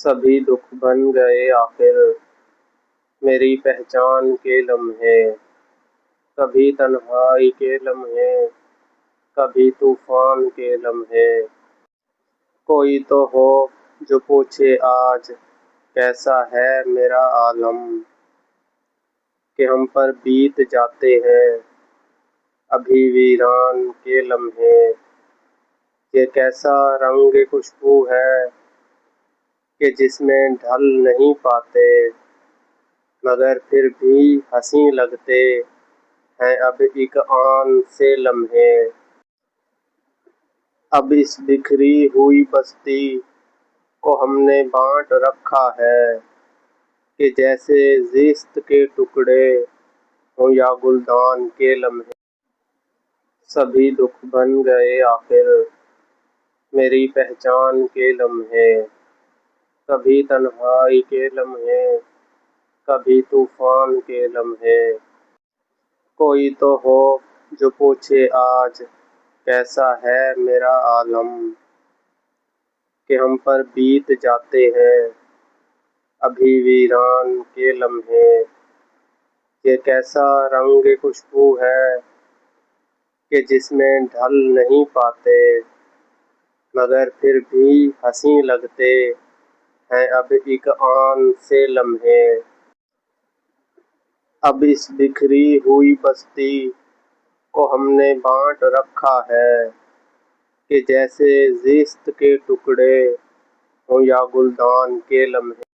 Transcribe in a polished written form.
سبھی دکھ بن گئے آخر میری پہچان کے لمحے، کبھی تنہائی کے لمحے، کبھی طوفان کے لمحے۔ کوئی تو ہو جو پوچھے آج کیسا ہے میرا عالم، کہ ہم پر بیت جاتے ہیں ابھی ویران کے لمحے۔ یہ کیسا رنگ خوشبو ہے کہ جس میں ڈھل نہیں پاتے، مگر پھر بھی حسین لگتے ہیں اب ایک آن سے لمحے۔ اب اس بکھری ہوئی بستی کو ہم نے بانٹ رکھا ہے، کہ جیسے زیست کے ٹکڑے ہوں یا گلدان کے لمحے۔ سبھی دکھ بن گئے آخر میری پہچان کے لمحے، کبھی تنہائی کے لمحے، کبھی طوفان کے لمحے۔ کوئی تو ہو جو پوچھے آج کیسا ہے میرا عالم، کہ ہم پر بیت جاتے ہیں ابھی ویران کے لمحے۔ یہ کیسا رنگ خوشبو ہے کہ جس میں ڈھل نہیں پاتے، مگر پھر بھی حسین لگتے ہیں اب ایک آن سے لمحے۔ اب اس بکھری ہوئی بستی کو ہم نے بانٹ رکھا ہے، کہ جیسے زیست کے ٹکڑے ہوں یا گلدان کے لمحے۔